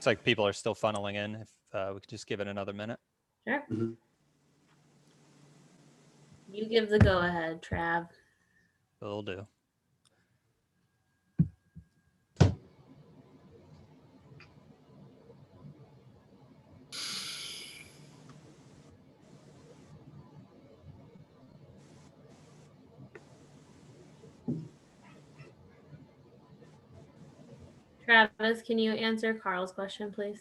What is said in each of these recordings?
like people are still funneling in. If we could just give it another minute. Sure. You give the go ahead, Trav. Will do. Travis, can you answer Carl's question, please?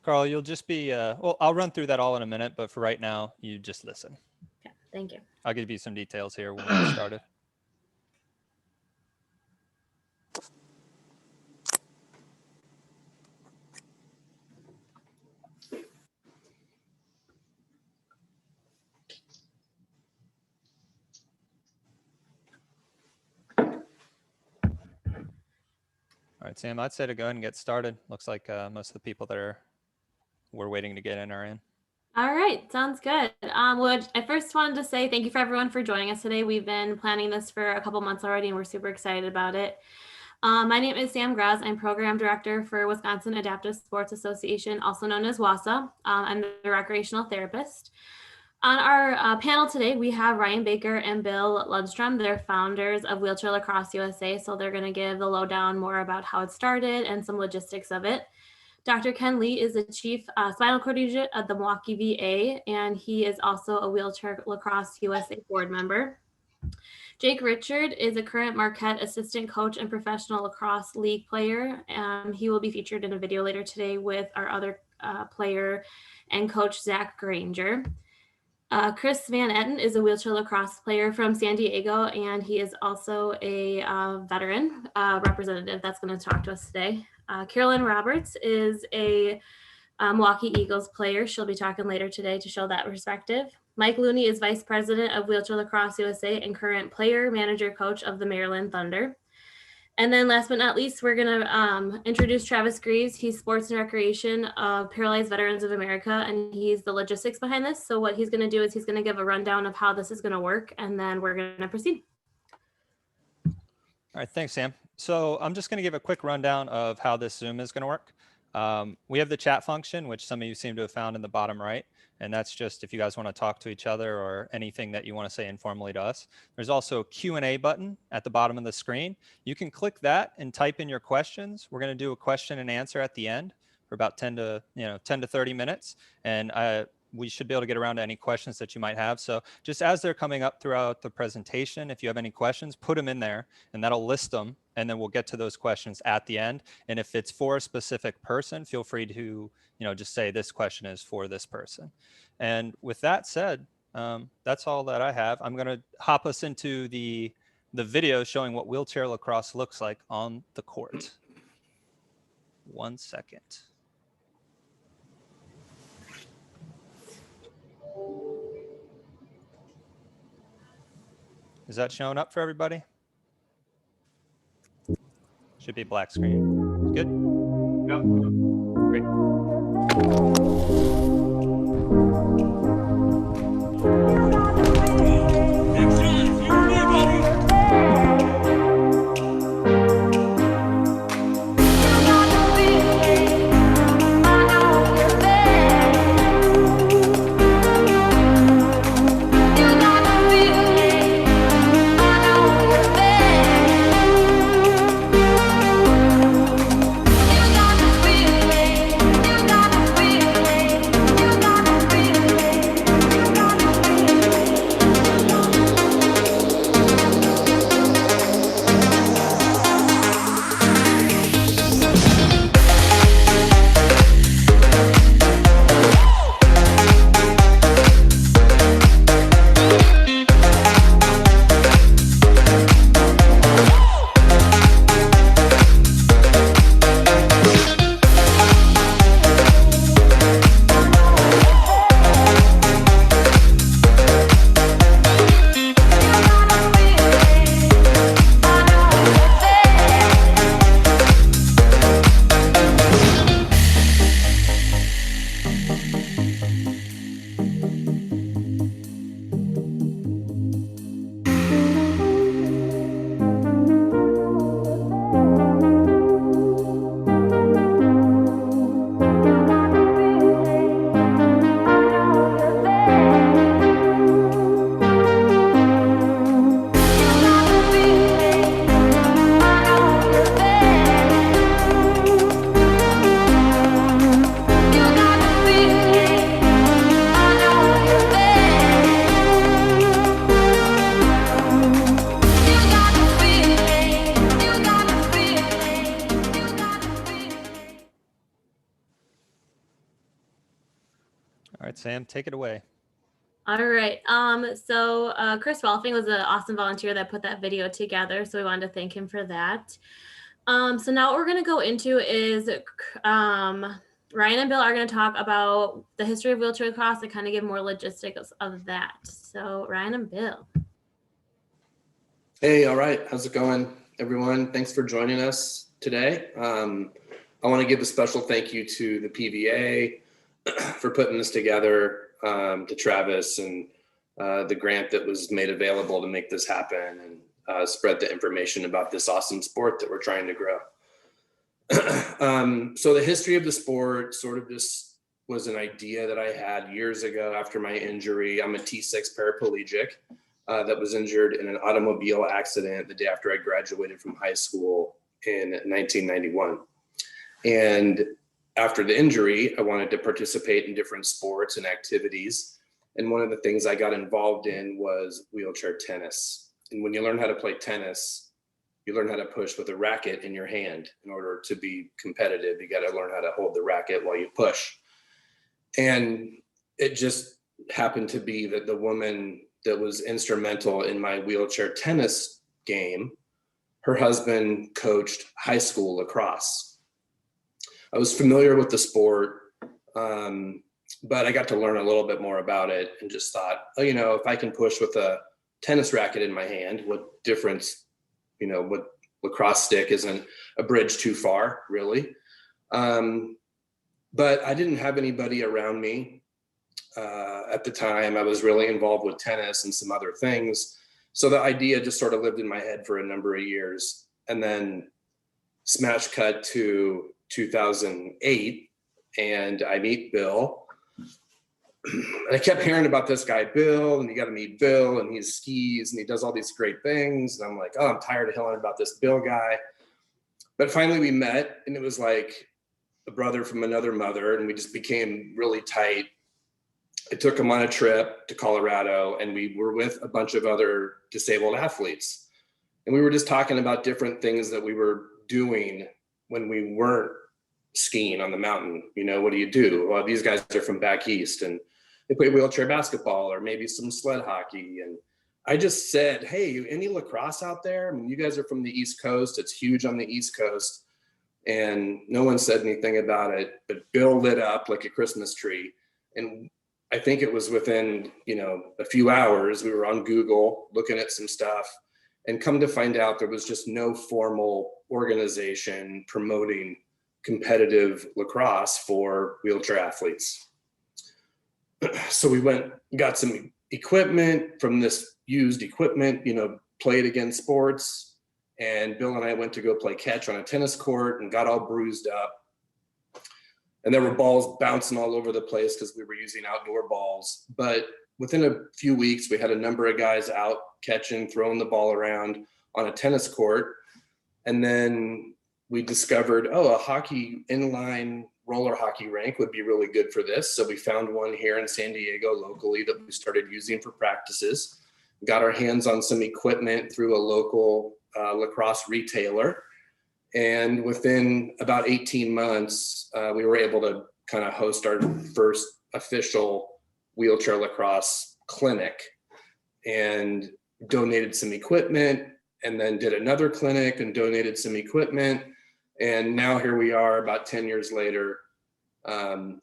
Carl, you'll just be, well, I'll run through that all in a minute, but for right now, you just listen. Okay, thank you. I'll give you some details here when we get started. All right, Sam, I'd say to go ahead and get started. Looks like most of the people that we're waiting to get in are in. All right, sounds good. Well, I first wanted to say thank you for everyone for joining us today. We've been planning this for a couple months already, and we're super excited about it. My name is Sam Graz. I'm Program Director for Wisconsin Adaptive Sports Association, also known as WASA. I'm the recreational therapist. On our panel today, we have Ryan Baker and Bill Lundstrom. They're founders of Wheelchair Lacrosse USA, so they're going to give the lowdown more about how it started and some logistics of it. Dr. Ken Lee is the Chief Spinal Cord Agent at the Milwaukee VA, and he is also a Wheelchair Lacrosse USA board member. Jake Richard is a current Marquette assistant coach and professional lacrosse league player. He will be featured in a video later today with our other player and coach, Zach Granger. Chris Van Etten is a wheelchair lacrosse player from San Diego, and he is also a veteran representative that's going to talk to us today. Carolyn Roberts is a Milwaukee Eagles player. She'll be talking later today to show that perspective. Mike Looney is Vice President of Wheelchair Lacrosse USA and current player, manager, coach of the Maryland Thunder. And then last but not least, we're going to introduce Travis Greaves. He's Sports and Recreation of Paralyzed Veterans of America, and he's the logistics behind this. So what he's going to do is he's going to give a rundown of how this is going to work, and then we're going to proceed. All right, thanks, Sam. So I'm just going to give a quick rundown of how this Zoom is going to work. We have the chat function, which some of you seem to have found in the bottom right. And that's just if you guys want to talk to each other or anything that you want to say informally to us. There's also a Q&A button at the bottom of the screen. You can click that and type in your questions. We're going to do a question and answer at the end for about 10 to 30 minutes. And we should be able to get around to any questions that you might have. So just as they're coming up throughout the presentation, if you have any questions, put them in there and that'll list them. And then we'll get to those questions at the end. And if it's for a specific person, feel free to, just say this question is for this person. And with that said, that's all that I have. I'm going to hop us into the video showing what wheelchair lacrosse looks like on the court. 1 second. Is that showing up for everybody? Should be black screen. Good? Yep. Great. Sam, take it away. All right. So Chris Rolfing was an awesome volunteer that put that video together. So we wanted to thank him for that. So now what we're going to go into is Ryan and Bill are going to talk about the history of wheelchair lacrosse and kind of give more logistics of that. So Ryan and Bill. Hey, all right. How's it going, everyone? Thanks for joining us today. I want to give a special thank you to the PVA for putting this together, to Travis and the grant that was made available to make this happen and spread the information about this awesome sport that we're trying to grow. So the history of the sport sort of just was an idea that I had years ago after my injury. I'm a T6 paraplegic that was injured in an automobile accident the day after I graduated from high school in 1991. And after the injury, I wanted to participate in different sports and activities. And one of the things I got involved in was wheelchair tennis. And when you learn how to play tennis, you learn how to push with a racket in your hand. In order to be competitive, you got to learn how to hold the racket while you push. And it just happened to be that the woman that was instrumental in my wheelchair tennis game, her husband coached high school lacrosse. I was familiar with the sport, but I got to learn a little bit more about it and just thought, oh, you know, if I can push with a tennis racket in my hand, what difference, you know, what lacrosse stick isn't a bridge too far, really. But I didn't have anybody around me at the time. I was really involved with tennis and some other things. So the idea just sort of lived in my head for a number of years. And then smash cut to 2008, and I meet Bill. And I kept hearing about this guy, Bill, and you got to meet Bill, and he skis and he does all these great things. And I'm like, oh, I'm tired of hearing about this Bill guy. But finally we met, and it was like a brother from another mother, and we just became really tight. I took him on a trip to Colorado, and we were with a bunch of other disabled athletes. And we were just talking about different things that we were doing when we weren't skiing on the mountain. You know, what do you do? Well, these guys are from back east and they play wheelchair basketball or maybe some sled hockey. And I just said, hey, any lacrosse out there? I mean, you guys are from the East Coast. It's huge on the East Coast. And no one said anything about it, but Bill lit up like a Christmas tree. And I think it was within, you know, a few hours, we were on Google looking at some stuff, and come to find out there was just no formal organization promoting competitive lacrosse for wheelchair athletes. So we went, got some equipment from this used equipment, you know, played against sports. And Bill and I went to go play catch on a tennis court and got all bruised up. And there were balls bouncing all over the place because we were using outdoor balls. But within a few weeks, we had a number of guys out catching, throwing the ball around on a tennis court. And then we discovered, oh, a hockey inline roller hockey rink would be really good for this. So we found one here in San Diego locally that we started using for practices. Got our hands on some equipment through a local lacrosse retailer. And within about 18 months, we were able to kind of host our first official wheelchair lacrosse clinic, and donated some equipment, and then did another clinic and donated some equipment. And now here we are about 10 years later,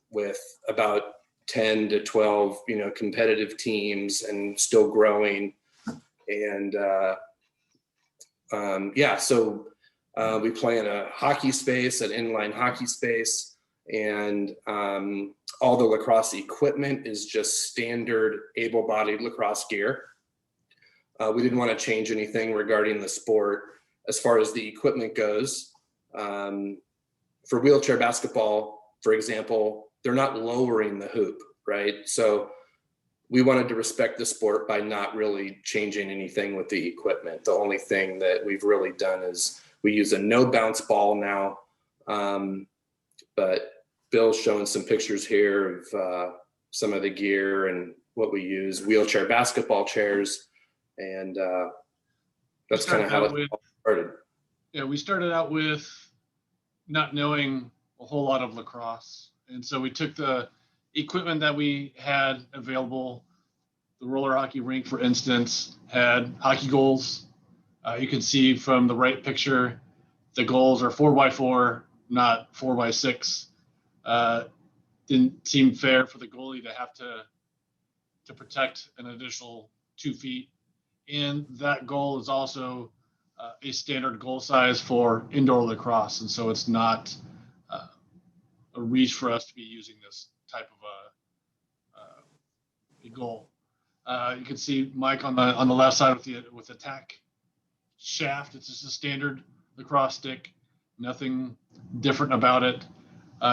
with about 10 to 12, you know, competitive teams and still growing. And yeah, so we play in a hockey space, an inline hockey space, and all the lacrosse equipment is just standard able-bodied lacrosse gear. We didn't want to change anything regarding the sport as far as the equipment goes. For wheelchair basketball, for example, they're not lowering the hoop, right? So we wanted to respect the sport by not really changing anything with the equipment. The only thing that we've really done is we use a no bounce ball now. But Bill's showing some pictures here of some of the gear and what we use, wheelchair basketball chairs. And that's kind of how it all started. Yeah, we started out with not knowing a whole lot of lacrosse. And so we took the equipment that we had available, the roller hockey rink, for instance, had hockey goals. You can see from the right picture, the goals are 4x4, not 4x6. Didn't seem fair for the goalie to have to protect an additional 2 feet. And that goal is also a standard goal size for indoor lacrosse. And so it's not a reach for us to be using this type of a goal. You can see Mike on the left side with the tack shaft. It's just a standard lacrosse stick, nothing different about it.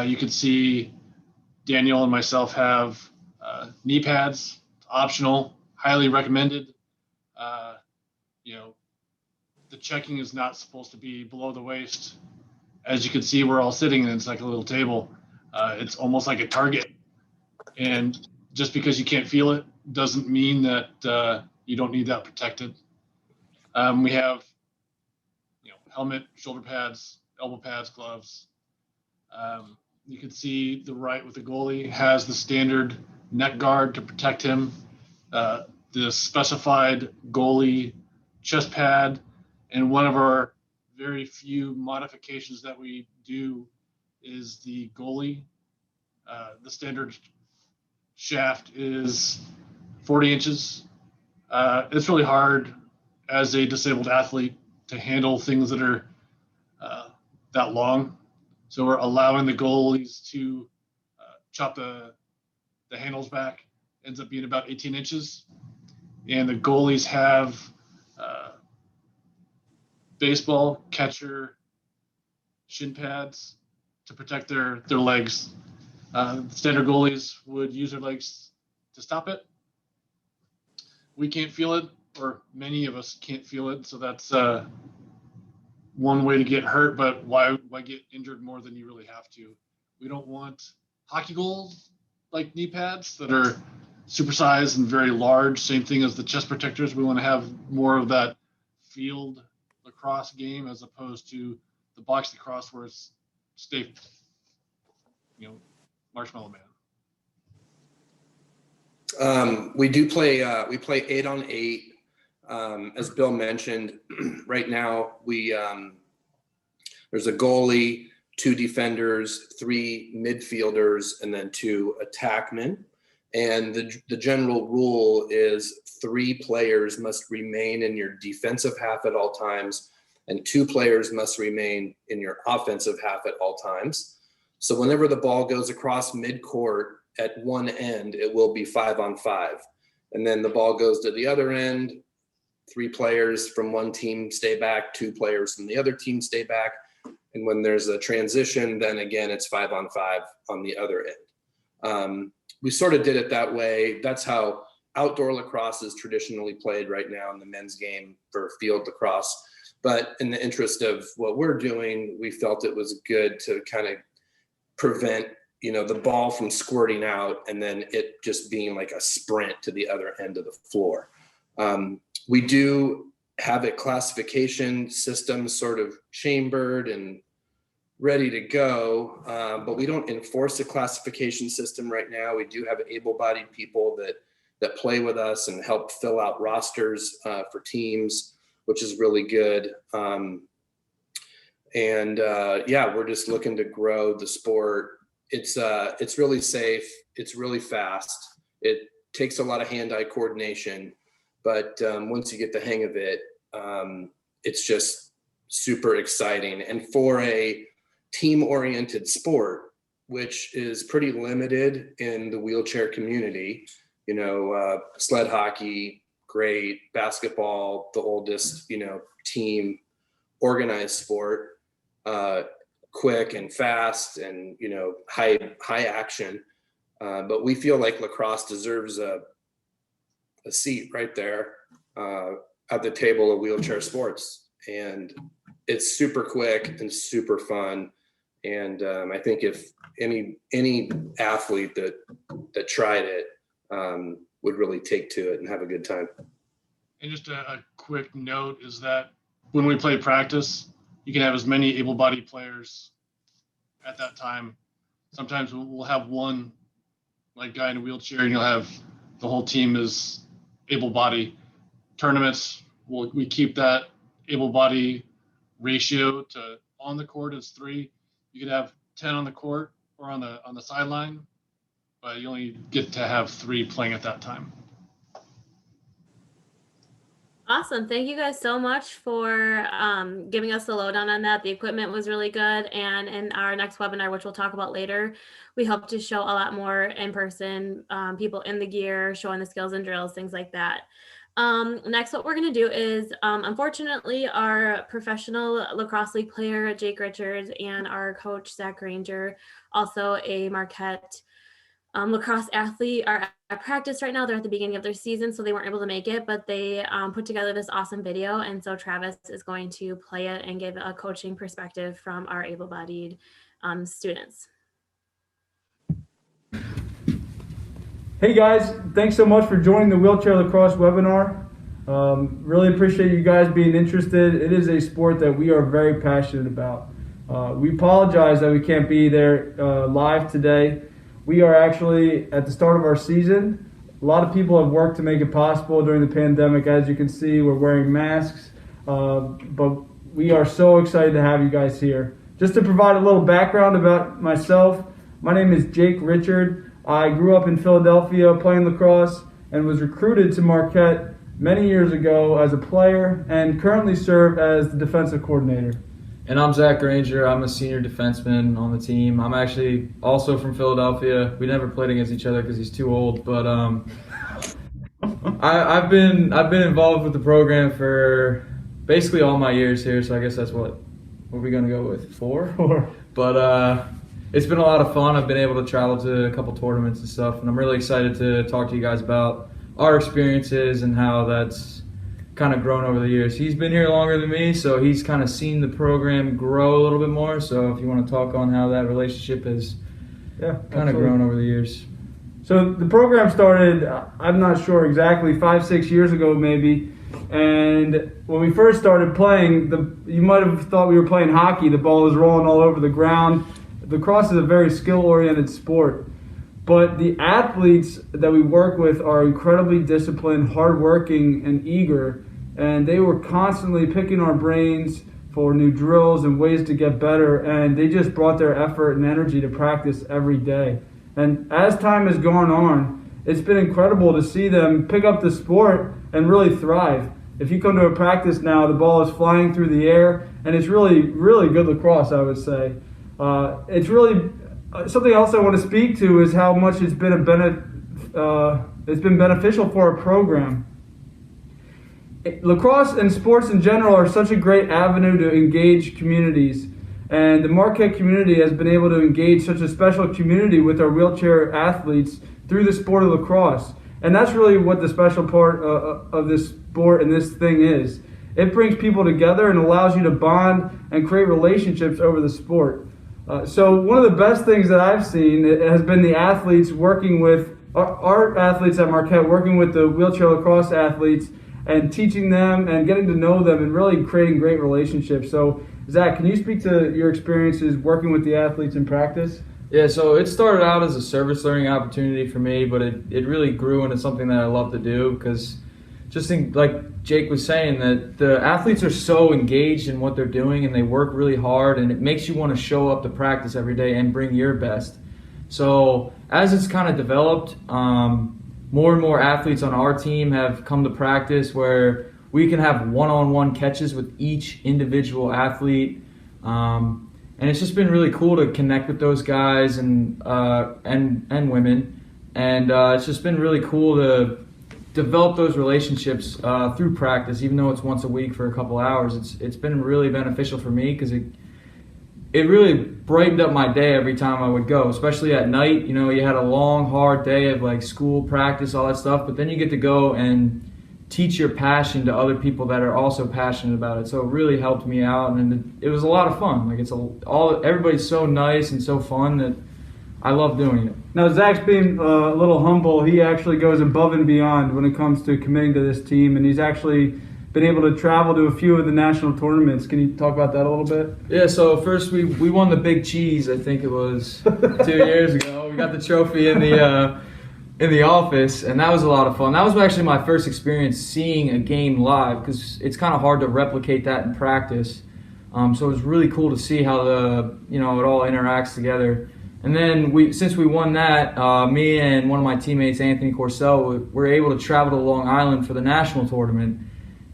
You can see Daniel and myself have knee pads, optional, highly recommended. The checking is not supposed to be below the waist. As you can see, we're all sitting and it's like a little table. It's almost like a target. And just because you can't feel it doesn't mean that you don't need that protected. We have, helmet, shoulder pads, elbow pads, gloves. You can see the right with the goalie has the standard neck guard to protect him. The specified goalie chest pad, and one of our very few modifications that we do is the goalie. The standard shaft is 40 inches. It's really hard as a disabled athlete to handle things that are that long. So we're allowing the goalies to chop the handles back. Ends up being about 18 inches. And the goalies have baseball catcher shin pads to protect their legs. Standard goalies would use their legs to stop it. We can't feel it, or many of us can't feel it. So that's one way to get hurt, but why get injured more than you really have to? We don't want hockey goals like knee pads that are supersized and very large. Same thing as the chest protectors. We want to have more of that field lacrosse game as opposed to the box lacrosse where it's stay, Marshmallow Man. We do play. We play 8-on-8. As Bill mentioned, right now there's a goalie, 2 defenders, 3 midfielders, and then 2 attackmen. And the general rule is 3 players must remain in your defensive half at all times, and 2 players must remain in your offensive half at all times. So whenever the ball goes across midcourt at one end, it will be 5-on-5. And then the ball goes to the other end, 3 players from one team stay back, 2 players from the other team stay back. And when there's a transition, then again, it's 5-on-5 on the other end. We sort of did it that way. That's how outdoor lacrosse is traditionally played right now in the men's game for field lacrosse. But in the interest of what we're doing, we felt it was good to kind of prevent, the ball from squirting out and then it just being like a sprint to the other end of the floor. We do have a classification system sort of chambered and ready to go, but we don't enforce a classification system right now. We do have able-bodied people that play with us and help fill out rosters for teams, which is really good. We're just looking to grow the sport. It's really safe. It's really fast. It takes a lot of hand-eye coordination, but once you get the hang of it, it's just super exciting. And for a team-oriented sport, which is pretty limited in the wheelchair community, sled hockey, great, basketball, the oldest, team organized sport, quick and fast and, high action. But we feel like lacrosse deserves a seat right there at the table of wheelchair sports. And it's super quick and super fun. And I think if any athlete that tried it would really take to it and have a good time. And just a quick note is that when we play practice, you can have as many able-bodied players at that time. Sometimes we'll have one like guy in a wheelchair, and you'll have the whole team is able body. Tournaments, we keep that able body ratio to on the court is 3. You could have 10 on the court or on the sideline, but you only get to have 3 playing at that time. Awesome. Thank you guys so much for giving us the lowdown on that. The equipment was really good. And in our next webinar, which we'll talk about later, we hope to show a lot more in person, people in the gear, showing the skills and drills, things like that. Next, what we're going to do is, unfortunately, our professional lacrosse league player, Jake Richards, and our coach, Zach Granger, also a Marquette lacrosse athlete, are at practice right now. They're at the beginning of their season, so they weren't able to make it, but they put together this awesome video. And so Travis is going to play it and give a coaching perspective from our able-bodied students. Hey guys, thanks so much for joining the Wheelchair Lacrosse webinar. Really appreciate you guys being interested. It is a sport that we are very passionate about. We apologize that we can't be there live today. We are actually at the start of our season. A lot of people have worked to make it possible during the pandemic. As you can see, we're wearing masks, but we are so excited to have you guys here. Just to provide a little background about myself, my name is Jake Richard. I grew up in Philadelphia playing lacrosse and was recruited to Marquette many years ago as a player and currently serve as the defensive coordinator. And I'm Zach Granger. I'm a senior defenseman on the team. I'm actually also from Philadelphia. We never played against each other because he's too old, but I've been involved with the program for basically all my years here. So I guess that's what are we gonna go with? 4? 4. But it's been a lot of fun. I've been able to travel to a couple tournaments and stuff, and I'm really excited to talk to you guys about our experiences and how that's kind of grown over the years. He's been here longer than me, so he's kind of seen the program grow a little bit more. So if you want to talk on how that relationship has kind of grown over the years. So the program started, I'm not sure exactly, 5-6 years ago maybe. And when we first started playing, you might have thought we were playing hockey. The ball was rolling all over the ground. Lacrosse is a very skill-oriented sport. But the athletes that we work with are incredibly disciplined, hardworking, and eager. And they were constantly picking our brains for new drills and ways to get better. And they just brought their effort and energy to practice every day. And as time has gone on, it's been incredible to see them pick up the sport and really thrive. If you come to a practice now, the ball is flying through the air, and it's really, really good lacrosse, I would say. It's really something else I want to speak to is how much it's been beneficial for our program. Lacrosse and sports in general are such a great avenue to engage communities, and the Marquette community has been able to engage such a special community with our wheelchair athletes through the sport of lacrosse. And that's really what the special part of this sport and this thing is. It brings people together and allows you to bond and create relationships over the sport. So one of the best things that I've seen has been the athletes working with, our athletes at Marquette working with the wheelchair lacrosse athletes and teaching them and getting to know them and really creating great relationships. So Zach, can you speak to your experiences working with the athletes in practice? Yeah, so it started out as a service learning opportunity for me, but it really grew into something that I love to do because just think, like Jake was saying, that the athletes are so engaged in what they're doing and they work really hard, and it makes you want to show up to practice every day and bring your best. So as it's kind of developed, more and more athletes on our team have come to practice where we can have one-on-one catches with each individual athlete. And it's just been really cool to connect with those guys and women. And it's just been really cool to develop those relationships through practice, even though it's once a week for a couple hours. It's been really beneficial for me because it really brightened up my day every time I would go, especially at night. You know, you had a long, hard day of like school, practice, all that stuff, but then you get to go and teach your passion to other people that are also passionate about it. So it really helped me out, and it was a lot of fun. Like everybody's so nice and so fun that I love doing it. Now, Zach's being a little humble. He actually goes above and beyond when it comes to committing to this team, and he's actually been able to travel to a few of the national tournaments. Can you talk about that a little bit? Yeah, so first we won the Big Cheese, I think it was 2 years ago. we got the trophy in the office, and that was a lot of fun. That was actually my first experience seeing a game live, because it's kind of hard to replicate that in practice. So it was really cool to see how it all interacts together. And then since we won that, me and one of my teammates, Anthony Corsell, were able to travel to Long Island for the national tournament.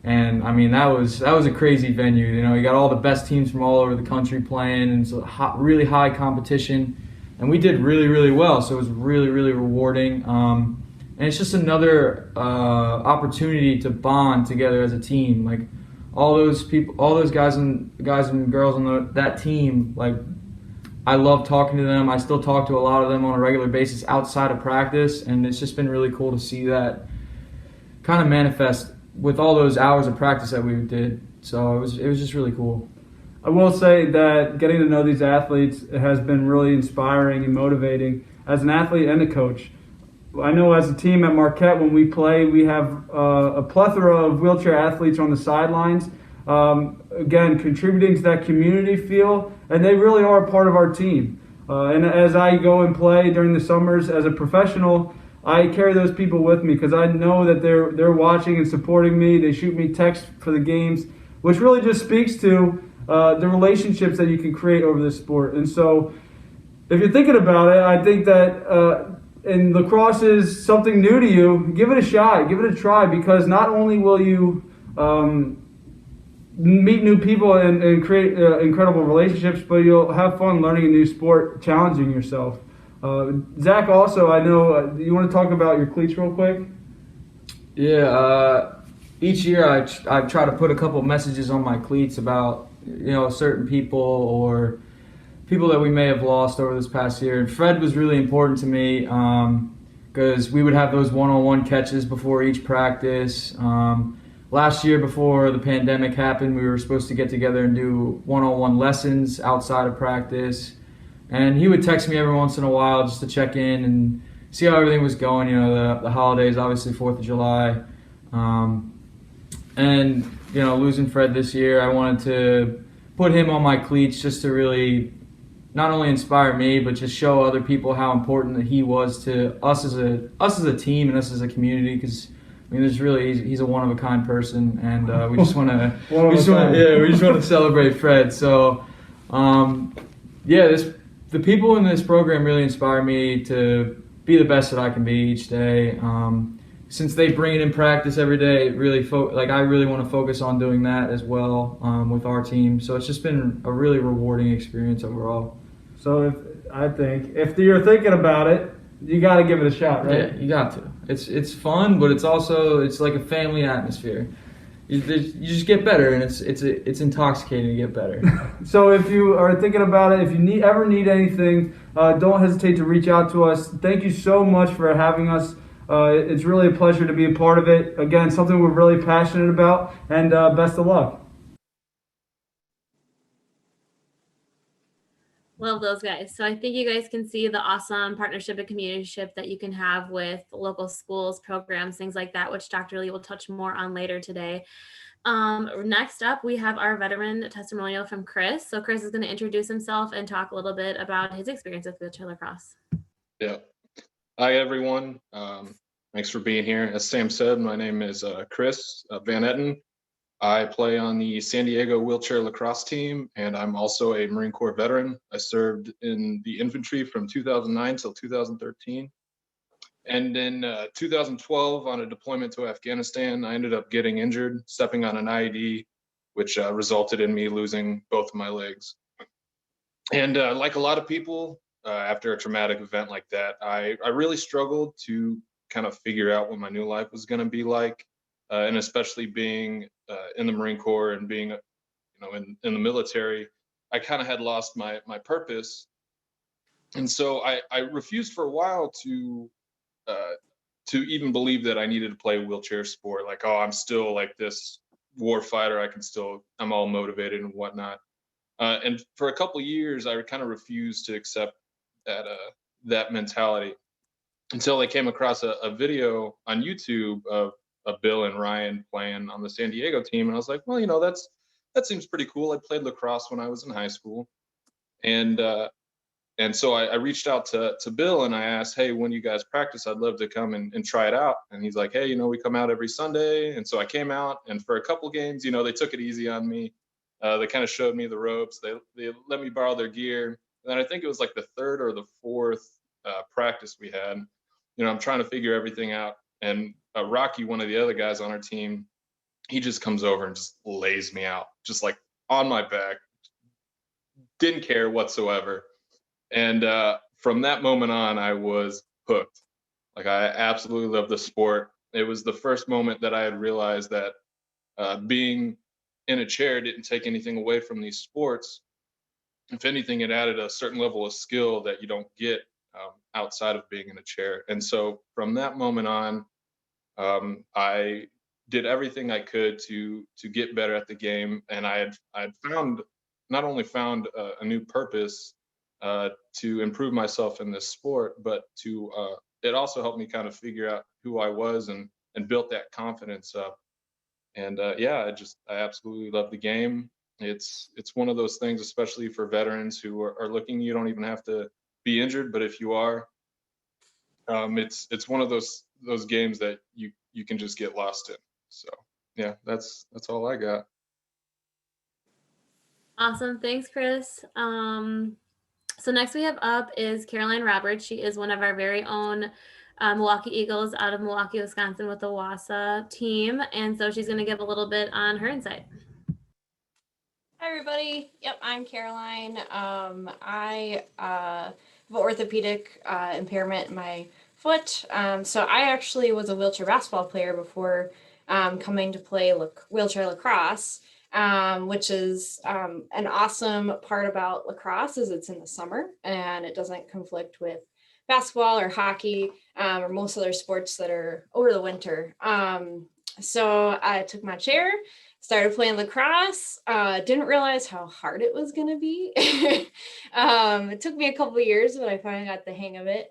And I mean, that was a crazy venue. You got all the best teams from all over the country playing, and it's a really high competition. And we did really, really well. So it was really, really rewarding. And it's just another opportunity to bond together as a team. Like all those people, all those guys and girls on that team, like, I love talking to them. I still talk to a lot of them on a regular basis outside of practice, and it's just been really cool to see that kind of manifest with all those hours of practice that we did. So it was just really cool. I will say that getting to know these athletes has been really inspiring and motivating as an athlete and a coach. I know as a team at Marquette, when we play, we have a plethora of wheelchair athletes on the sidelines, again, contributing to that community feel, and they really are a part of our team. And as I go and play during the summers as a professional, I carry those people with me because I know that they're watching and supporting me. They shoot me texts for the games, which really just speaks to the relationships that you can create over this sport. And so if you're thinking about it, I think that and lacrosse is something new to you, give it a shot, give it a try, because not only will you meet new people and create incredible relationships, but you'll have fun learning a new sport, challenging yourself. Zach, also, I know you want to talk about your cleats real quick? Yeah, each year I try to put a couple messages on my cleats about certain people or people that we may have lost over this past year. And Fred was really important to me because we would have those one-on-one catches before each practice. Last year, before the pandemic happened, we were supposed to get together and do one-on-one lessons outside of practice. And he would text me every once in a while just to check in and see how everything was going. The holidays, obviously 4th of July. And losing Fred this year, I wanted to put him on my cleats just to really not only inspire me, but just show other people how important that he was to us as a team and us as a community. Because he's a one of a kind person, and we just want to celebrate Fred. So, the people in this program really inspire me to be the best that I can be each day. Since they bring it in practice every day, I really want to focus on doing that as well with our team. So it's just been a really rewarding experience overall. So if you're thinking about it, you got to give it a shot, right? Yeah, you got to. It's fun, but it's like a family atmosphere. You just get better, and it's intoxicating to get better. So if you are thinking about it, if you ever need anything, don't hesitate to reach out to us. Thank you so much for having us. It's really a pleasure to be a part of it. Again, something we're really passionate about, and best of luck. Love those guys. So I think you guys can see the awesome partnership and communityship that you can have with local schools, programs, things like that, which Dr. Lee will touch more on later today. Next up, we have our veteran testimonial from Chris. So Chris is going to introduce himself and talk a little bit about his experience with wheelchair lacrosse. Yeah. Hi, everyone. Thanks for being here. As Sam said, my name is Chris Van Etten. I play on the San Diego wheelchair lacrosse team, and I'm also a Marine Corps veteran. I served in the infantry from 2009 till 2013. And in 2012, on a deployment to Afghanistan, I ended up getting injured, stepping on an IED, which resulted in me losing both of my legs. And like a lot of people, after a traumatic event like that, I really struggled to kind of figure out what my new life was going to be like. And especially being in the Marine Corps and being, in the military, I kind of had lost my purpose. And so I refused for a while to even believe that I needed to play wheelchair sport. Like, oh, I'm still like this war fighter. I'm all motivated and whatnot. And for a couple of years, I kind of refused to accept that mentality until I came across a video on YouTube of Bill and Ryan playing on the San Diego team. And I was like, well, that seems pretty cool. I played lacrosse when I was in high school. And And so I reached out to Bill and I asked, hey, when you guys practice, I'd love to come and try it out. And he's like, hey, you know, we come out every Sunday. And so I came out, and for a couple games, you know, they took it easy on me. They kind of showed me the ropes. They let me borrow their gear. And then I think it was like the third or the fourth practice we had. You know, I'm trying to figure everything out. And Rocky, one of the other guys on our team, he just comes over and just lays me out, just like on my back. Didn't care whatsoever. And from that moment on, I was hooked. Like, I absolutely love the sport. It was the first moment that I had realized that being in a chair didn't take anything away from these sports. If anything, it added a certain level of skill that you don't get outside of being in a chair. And so from that moment on, I did everything I could to get better at the game. And I had found, not only found a new purpose to improve myself in this sport, but it also helped me kind of figure out who I was and built that confidence up. And yeah, I absolutely love the game. It's one of those things, especially for veterans who are looking. You don't even have to be injured, but if you are, it's one of those games that you can just get lost in. So yeah, that's all I got. Awesome. Thanks, Chris. So next we have up is Caroline Roberts. She is one of our very own Milwaukee Eagles out of Milwaukee, Wisconsin with the WASA team. And so she's going to give a little bit on her insight. Hi, everybody. Yep, I'm Caroline. I have orthopedic impairment in my foot. So I actually was a wheelchair basketball player before coming to play wheelchair lacrosse. Which is an awesome part about lacrosse is it's in the summer and it doesn't conflict with basketball or hockey or most other sports that are over the winter. So I took my chair, started playing lacrosse, didn't realize how hard it was going to be. It took me a couple of years, but I finally got the hang of it.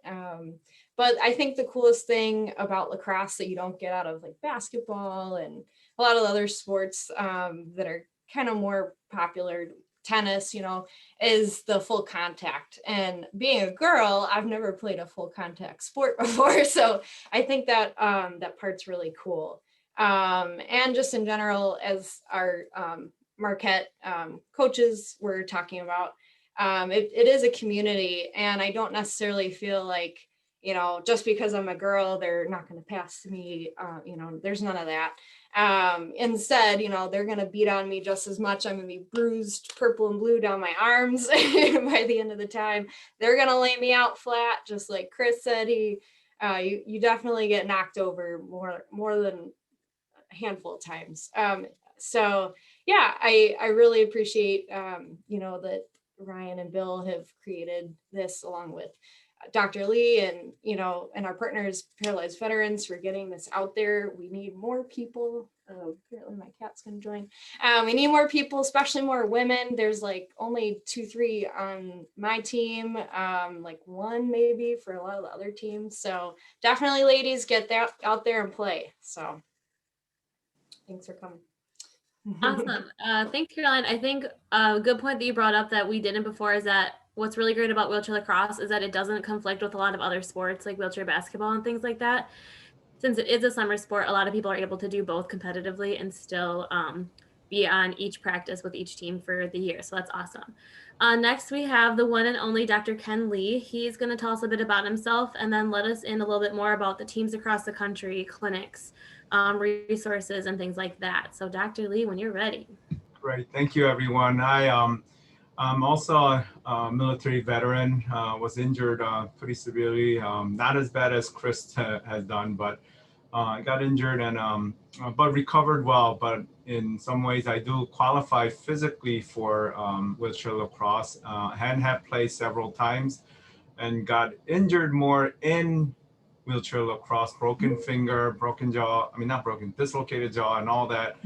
But I think the coolest thing about lacrosse that you don't get out of like basketball and a lot of other sports that are kind of more popular, tennis, you know, is the full contact. And being a girl, I've never played a full contact sport before. So I think that that part's really cool. And just in general, as our Marquette coaches were talking about, it is a community. And I don't necessarily feel like, you know, just because I'm a girl, they're not going to pass me, you know, there's none of that. Instead, you know, they're going to beat on me just as much. I'm going to be bruised purple and blue down my arms by the end of the time. They're going to lay me out flat, just like Chris said. You definitely get knocked over more than a handful of times. So yeah, I really appreciate, you know, that Ryan and Bill have created this along with Dr. Lee and, you know, and our partners, Paralyzed Veterans, for getting this out there. We need more people. Apparently my cat's going to join. We need more people, especially more women. There's like only 2-3 on my team, like 1 maybe for a lot of the other teams. So definitely, ladies, get that out there and play. So thanks for coming. Awesome. Thanks, Caroline. I think a good point that you brought up that we didn't before is that what's really great about wheelchair lacrosse is that it doesn't conflict with a lot of other sports like wheelchair basketball and things like that. Since it is a summer sport, a lot of people are able to do both competitively and still be on each practice with each team for the year. So that's awesome. Next, we have the one and only Dr. Ken Lee. He's going to tell us a bit about himself and then let us in a little bit more about the teams across the country, clinics, resources, and things like that. So Dr. Lee, when you're ready. Great. Thank you, everyone. I'm also a military veteran, was injured pretty severely, not as bad as Chris has done, but I got injured and but recovered well. But in some ways, I do qualify physically for wheelchair lacrosse. Have played several times and got injured more in wheelchair lacrosse, broken finger, broken jaw, I mean, not broken, dislocated jaw and all that.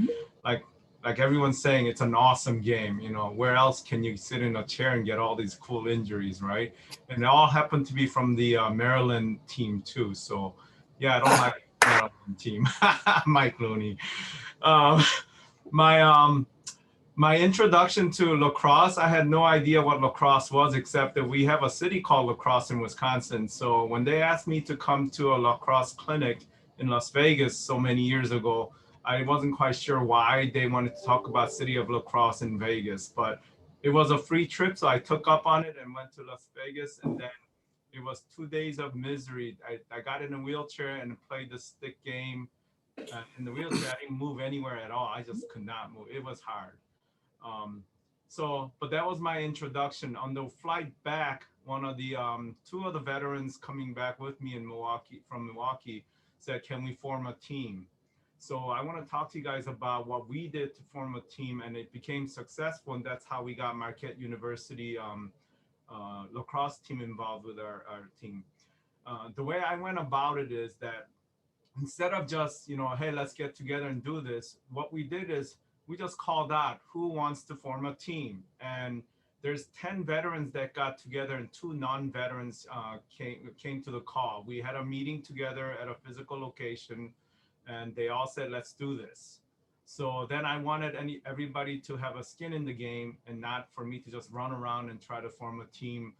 Like everyone's saying, it's an awesome game. You know, where else can you sit in a chair and get all these cool injuries, right? And they all happen to be from the Maryland team too. So yeah, I don't like Maryland team. Mike Looney. My my introduction to lacrosse, I had no idea what lacrosse was, except that we have a city called Lacrosse in Wisconsin. So when they asked me to come to a lacrosse clinic in Las Vegas so many years ago, I wasn't quite sure why they wanted to talk about city of lacrosse in Vegas, but it was a free trip. So I took up on it and went to Las Vegas, and then it was 2 days of misery. I got in a wheelchair and played the stick game in the wheelchair. I didn't move anywhere at all. I just could not move. It was hard. But that was my introduction. On the flight back, one of the two of the veterans coming back with me in from Milwaukee said, "Can we form a team?" So I want to talk to you guys about what we did to form a team, and it became successful, and that's how we got Marquette University lacrosse team involved with our team. The way I went about it is that instead of just, hey, let's get together and do this, what we did is we just called out who wants to form a team. And there's 10 veterans that got together and 2 non-veterans came to the call. We had a meeting together at a physical location, and they all said, let's do this. So then I wanted everybody to have a skin in the game and not for me to just run around and try to form a team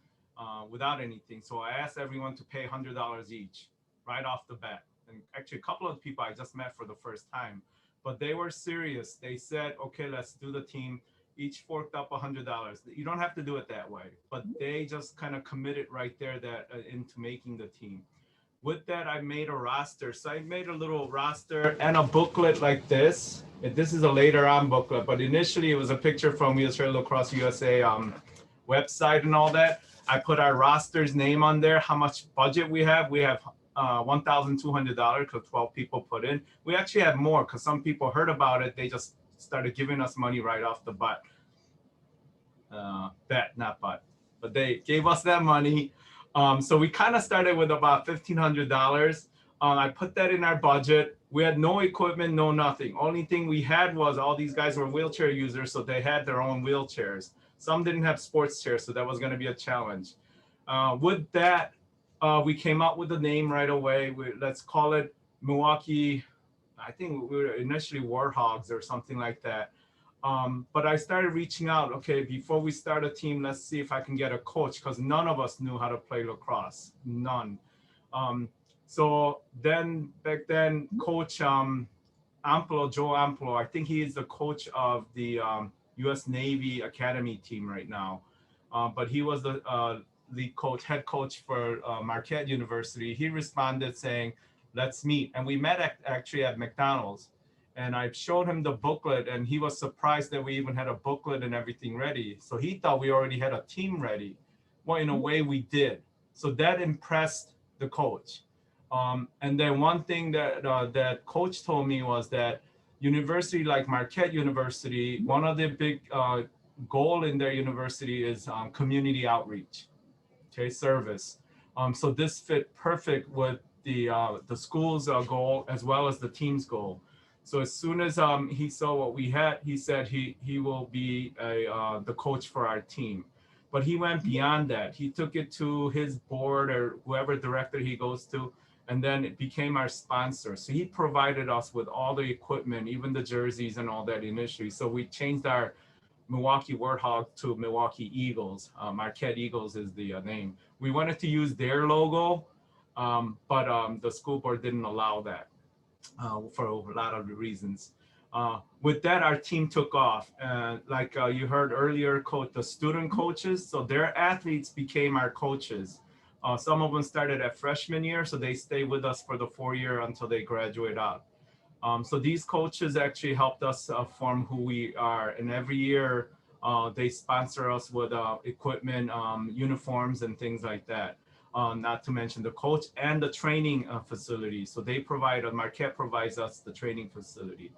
without anything. So I asked everyone to pay $100 each right off the bat. And actually a couple of people I just met for the first time, but they were serious. They said, okay, let's do the team. Each forked up $100. You don't have to do it that way, but they just kind of committed right there that into making the team. With that, I made a roster. So I made a little roster and a booklet like this. This is a later on booklet, but initially it was a picture from Wheelchair Lacrosse USA website and all that. I put our roster's name on there, how much budget we have. We have $1,200 because 12 people put in. We actually have more because some people heard about it. They just started giving us money right off the bat. But they gave us that money. So we kind of started with about $1,500. I put that in our budget. We had no equipment, no nothing. Only thing we had was all these guys were wheelchair users, so they had their own wheelchairs. Some didn't have sports chairs, so that was going to be a challenge. With that, we came up with the name right away. Let's call it Milwaukee. I think we were initially Warhogs or something like that. But I started reaching out. Okay, before we start a team, let's see if I can get a coach because none of us knew how to play lacrosse. None. So then back then, Coach Joe Amplo, I think he is the coach of the U.S. Navy Academy team right now. But he was the head coach for Marquette University. He responded saying, let's meet. And we met actually at McDonald's. And I showed him the booklet, and he was surprised that we even had a booklet and everything ready. So he thought we already had a team ready. Well, in a way we did. So that impressed the coach. And then one thing that coach told me was that university like Marquette University, one of the big goal in their university is community outreach, okay, service. So this fit perfect with the school's goal as well as the team's goal. So as soon as he saw what we had, he said he will be the coach for our team. But he went beyond that. He took it to his board or whoever director he goes to, and then it became our sponsor. So he provided us with all the equipment, even the jerseys and all that initially. So we changed our Milwaukee Warthog to Milwaukee Eagles. Marquette Eagles is the name. We wanted to use their logo, but the school board didn't allow that. For a lot of reasons. With that, our team took off. Like you heard earlier, the student coaches, so their athletes became our coaches. Some of them started at freshman year, so they stay with us for the 4 year until they graduate out. So these coaches actually helped us form who we are. And every year, they sponsor us with equipment, uniforms, and things like that. Not to mention the coach and the training facility. So they Marquette provides us the training facility.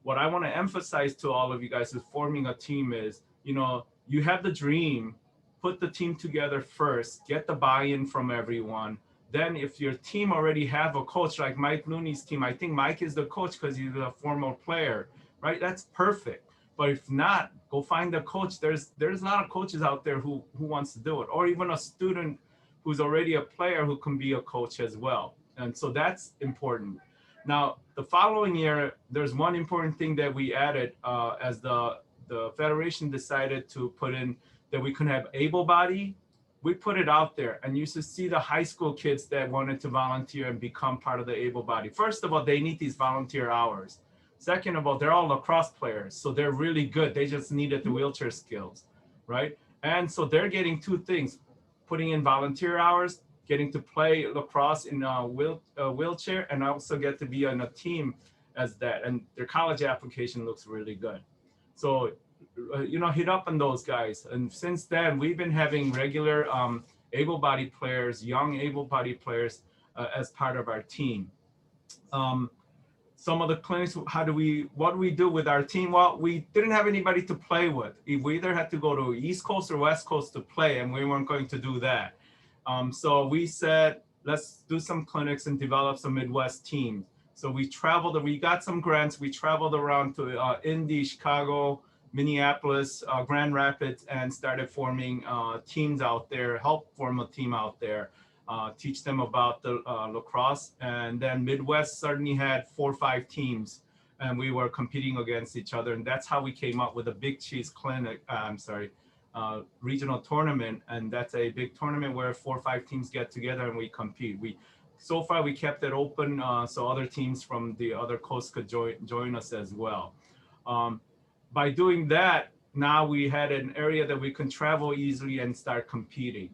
What I want to emphasize to all of you guys who's forming a team is, you have the dream, put the team together first, get the buy-in from everyone. Then if your team already have a coach like Mike Looney's team, I think Mike is the coach because he's a former player, right? That's perfect. But if not, go find a coach. There's a lot of coaches out there who wants to do it, or even a student who's already a player who can be a coach as well. And so that's important. Now, the following year, there's one important thing that we added as the the federation decided to put in that we could have able body, we put it out there and you should see the high school kids that wanted to volunteer and become part of the able body. First of all, they need these volunteer hours. Second of all, they're all lacrosse players, so they're really good. They just needed the wheelchair skills, right? And so they're getting two things, putting in volunteer hours, getting to play lacrosse in a wheelchair, and also get to be on a team as that. And their college application looks really good. So, hit up on those guys. And since then, we've been having regular able-bodied players, young able-bodied players as part of our team. Some of the clinics, what do we do with our team? Well, we didn't have anybody to play with. We either had to go to East Coast or West Coast to play, and we weren't going to do that. So we said, let's do some clinics and develop some Midwest teams. So we got some grants. We traveled around to Indy, Chicago, Minneapolis, Grand Rapids, and started forming teams out there, help form a team out there. Teach them about the lacrosse. And then Midwest certainly had 4 or 5 teams, and we were competing against each other. And that's how we came up with a Big Cheese Clinic, regional tournament. And that's a big tournament where 4 or 5 teams get together and we compete. So far we kept it open so other teams from the other coast could join us as well. By doing that, now we had an area that we can travel easily and start competing.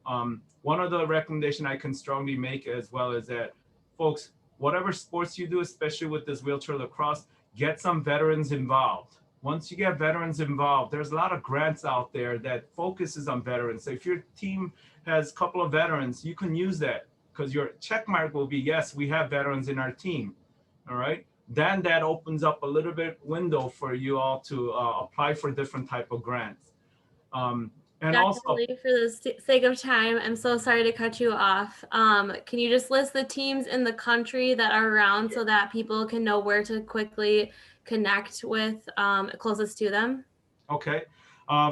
One of the recommendations I can strongly make as well is that, folks, whatever sports you do, especially with this wheelchair lacrosse, get some veterans involved. Once you get veterans involved, there's a lot of grants out there that focuses on veterans. So if your team has a couple of veterans, you can use that because your check mark will be, yes, we have veterans in our team, all right? Then that opens up a little bit window for you all to apply for different type of grants. And Dr. also, Lee, for the sake of time, I'm so sorry to cut you off. Can you just list the teams in the country that are around so that people can know where to quickly connect with closest to them? Okay.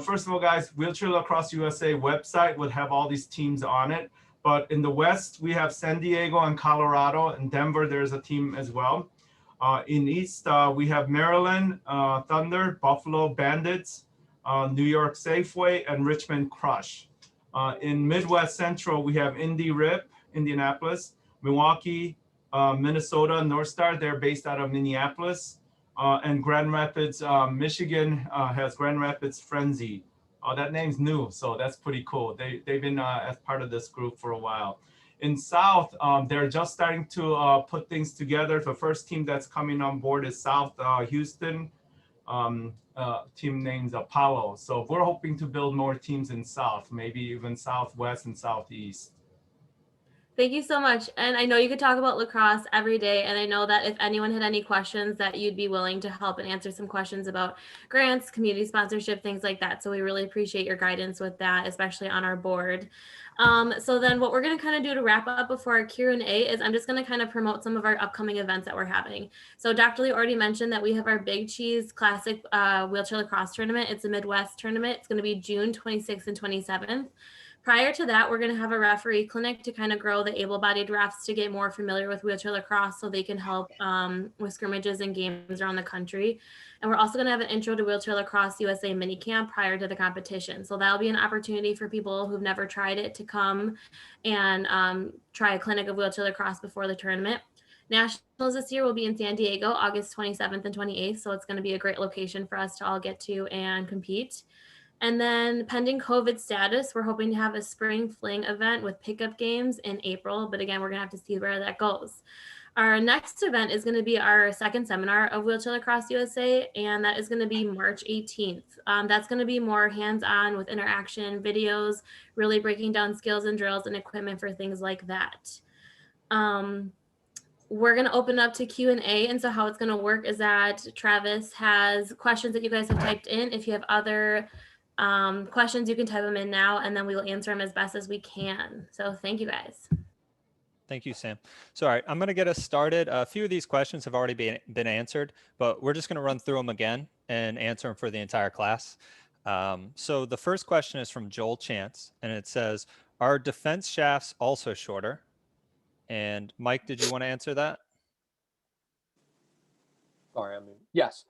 First of all, guys, Wheelchair Lacrosse USA website would have all these teams on it. But in the West, we have San Diego and Colorado. In Denver, there's a team as well. In East, we have Maryland Thunder, Buffalo Bandits, New York Safeway, and Richmond Crush. In Midwest Central, we have Indy Rip, Indianapolis, Milwaukee, Minnesota, North Star. They're based out of Minneapolis. And Grand Rapids, Michigan has Grand Rapids Frenzy. That name's new, so that's pretty cool. They've been as part of this group for a while. In South, they're just starting to put things together. The first team that's coming on board is South Houston. Team named Apollo. So we're hoping to build more teams in South, maybe even Southwest and Southeast. Thank you so much. And I know you could talk about lacrosse every day. And I know that if anyone had any questions that you'd be willing to help and answer some questions about grants, community sponsorship, things like that. So we really appreciate your guidance with that, especially on our board. So then what we're going to kind of do to wrap up before our Q&A is I'm just going to kind of promote some of our upcoming events that we're having. So Dr. Lee already mentioned that we have our Big Cheese Classic Wheelchair Lacrosse Tournament. It's a Midwest tournament. It's going to be June 26th and 27th. Prior to that, we're going to have a referee clinic to kind of grow the able-bodied refs to get more familiar with wheelchair lacrosse so they can help with scrimmages and games around the country. And we're also going to have an Intro to Wheelchair Lacrosse USA mini camp prior to the competition. So that'll be an opportunity for people who've never tried it to come and try a clinic of wheelchair lacrosse before the tournament. Nationals this year will be in San Diego, August 27th and 28th. So it's going to be a great location for us to all get to and compete. And then pending COVID status, we're hoping to have a spring fling event with pickup games in April. But again, we're going to have to see where that goes. Our next event is going to be our second seminar of Wheelchair Lacrosse USA, and that is going to be March 18th. That's going to be more hands-on with interaction, videos, really breaking down skills and drills and equipment for things like that. We're going to open up to Q&A. And so how it's going to work is that Travis has questions that you guys have typed in. If you have other questions, you can type them in now, and then we will answer them as best as we can. So thank you guys. Thank you, Sam. So, all right, I'm going to get us started. A few of these questions have already been answered, but we're just going to run through them again and answer them for the entire class. So the first question is from Joel Chance, and it says, are defense shafts also shorter? And Mike, did you want to answer that? Sorry, I mean, yes.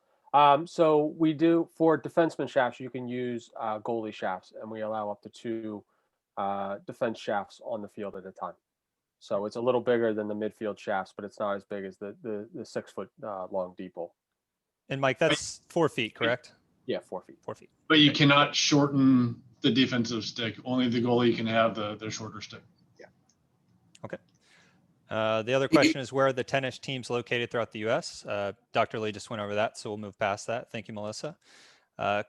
So we do for defenseman shafts, you can use goalie shafts, and we allow up to 2 defense shafts on the field at a time. So it's a little bigger than the midfield shafts, but it's not as big as the 6 foot long deep hole. And Mike, that's 4 feet, correct? Yeah, 4 feet. 4 feet. But you cannot shorten the defensive stick. Only the goalie can have the shorter stick. Okay. The other question is, where are the tennis teams located throughout the U.S.? Dr. Lee just went over that, so we'll move past that. Thank you, Melissa.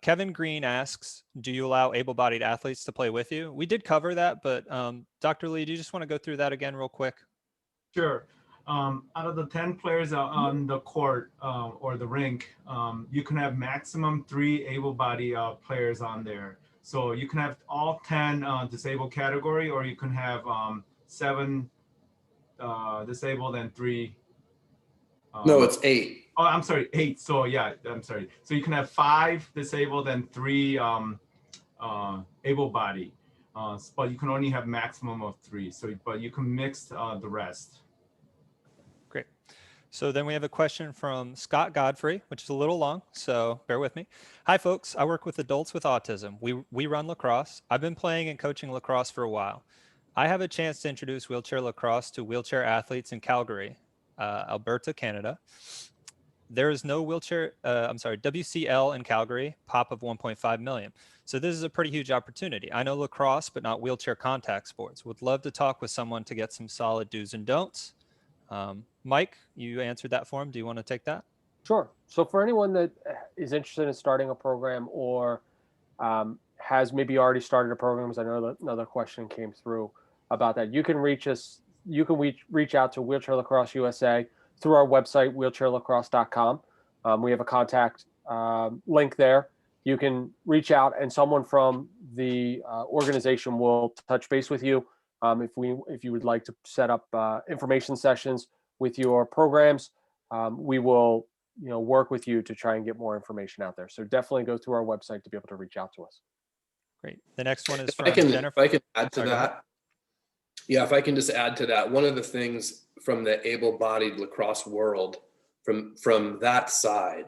Kevin Green asks, do you allow able-bodied athletes to play with you? We did cover that, but Dr. Lee, do you just want to go through that again real quick? Sure. Out of the 10 players on the court or the rink, you can have maximum 3 able-bodied players on there. So you can have all 10 disabled category, or you can have 7 disabled and 3. No, it's 8. Oh, I'm sorry, 8. So yeah, I'm sorry. So you can have 5 disabled and 3 able-bodied, but you can only have maximum of 3. So, but you can mix the rest. Great. So then we have a question from Scott Godfrey, which is a little long, so bear with me. Hi, folks. I work with adults with autism. We run lacrosse. I've been playing and coaching lacrosse for a while. I have a chance to introduce wheelchair lacrosse to wheelchair athletes in Calgary, Alberta, Canada. There is no WCL in Calgary, pop of 1.5 million. So this is a pretty huge opportunity. I know lacrosse, but not wheelchair contact sports. Would love to talk with someone to get some solid do's and don'ts. Mike, you answered that for him. Do you want to take that? Sure. So for anyone that is interested in starting a program or has maybe already started a program, because I know that another question came through about that, you can reach us. You can reach out to Wheelchair Lacrosse USA through our website, wheelchairlacrosse.com. We have a contact link there. You can reach out, and someone from the organization will touch base with you if you would like to set up information sessions with your programs. We will work with you to try and get more information out there. So definitely go through our website to be able to reach out to us. Great. The next one is from Jennifer. If I can add to Sorry, that. Yeah, if I can just add to that, one of the things from the able-bodied lacrosse world, from that side,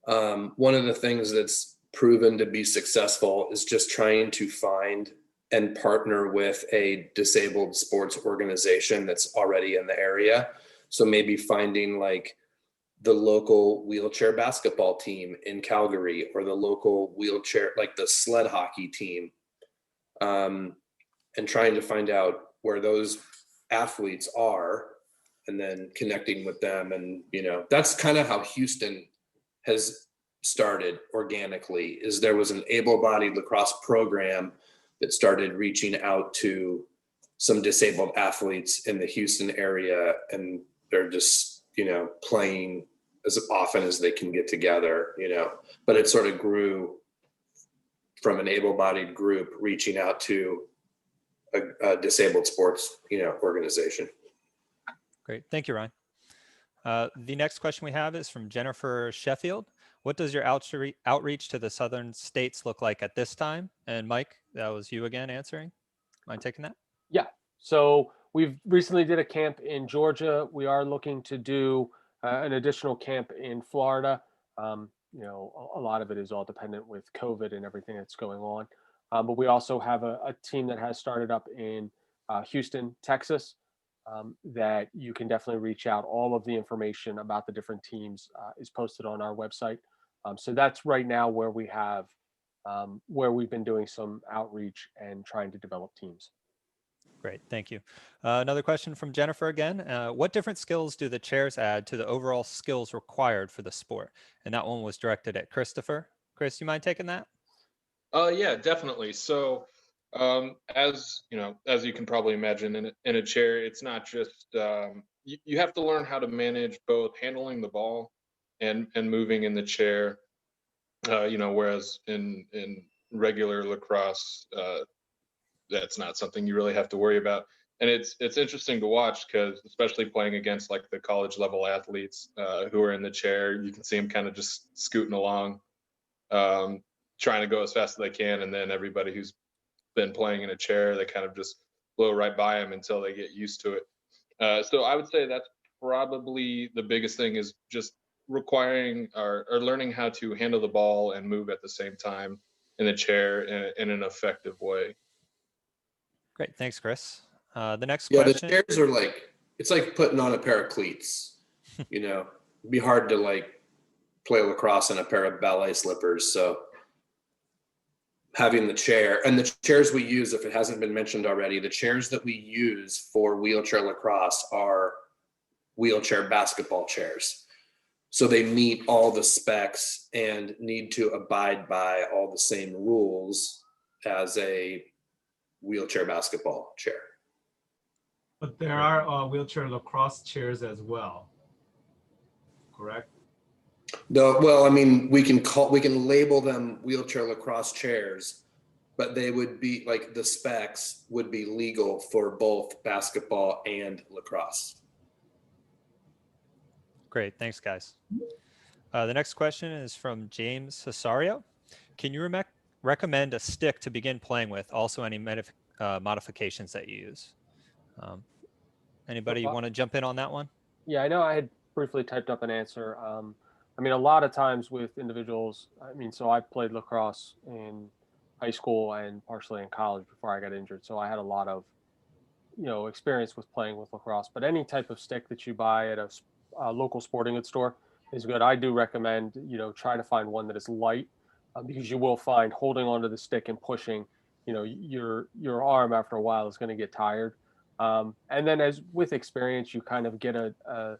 one of the things that's proven to be successful is just trying to find and partner with a disabled sports organization that's already in the area. So maybe finding like the local wheelchair basketball team in Calgary, or the local wheelchair, like the sled hockey team, and trying to find out where those athletes are, and then connecting with them. And, that's kind of how Houston has started organically, is there was an able-bodied lacrosse program that started reaching out to some disabled athletes in the Houston area, and they're just, playing as often as they can get together, but it sort of grew from an able-bodied group reaching out to a disabled sports, organization. Great. Thank you, Ryan. The next question we have is from Jennifer Sheffield. What does your outreach to the southern states look like at this time? And Mike, that was you again answering. Mind taking that? Yeah. So we've recently did a camp in Georgia. We are looking to do an additional camp in Florida. A lot of it is all dependent with COVID and everything that's going on. But we also have a team that has started up in Houston, Texas, that you can definitely reach out. All of the information about the different teams is posted on our website. So that's right now where we have, where we've been doing some outreach and trying to develop teams. Great, thank you. Another question from Jennifer again. What different skills do the chairs add to the overall skills required for the sport? And that one was directed at Christopher. Chris, you mind taking that? Yeah, definitely. So, as you can probably imagine, in a chair, it's not just you have to learn how to manage both handling the ball and moving in the chair. Whereas in regular lacrosse, that's not something you really have to worry about. And it's interesting to watch, because especially playing against like the college level athletes who are in the chair, you can see them kind of just scooting along, trying to go as fast as they can, and then everybody who's been playing in a chair, they kind of just blow right by them until they get used to it. So I would say that's probably the biggest thing, is just requiring or learning how to handle the ball and move at the same time in the chair in an effective way. Great. Thanks, Chris. The next Yeah, question. the chairs are like, it's like putting on a pair of cleats. You know, it'd be hard to like play lacrosse in a pair of ballet slippers. So having the chair, and the chairs we use, if it hasn't been mentioned already, the chairs that we use for wheelchair lacrosse are wheelchair basketball chairs. So they meet all the specs and need to abide by all the same rules as a wheelchair basketball chair. But there are wheelchair lacrosse chairs as well, correct? No, well, I mean, we can label them wheelchair lacrosse chairs, but they would be like, the specs would be legal for both basketball and lacrosse. Great. Thanks, guys. The next question is from James Cesario. Can you recommend a stick to begin playing with? Also, any modifications that you use? Anybody want to jump in on that one? Yeah, I know I had briefly typed up an answer. I mean, a lot of times with individuals, I mean, so I played lacrosse in high school and partially in college before I got injured. So I had a lot of, experience with playing with lacrosse. But any type of stick that you buy at a local sporting goods store is good. I do recommend, try to find one that is light because you will find holding onto the stick and pushing, your arm after a while is going to get tired. And then as with experience, you kind of get a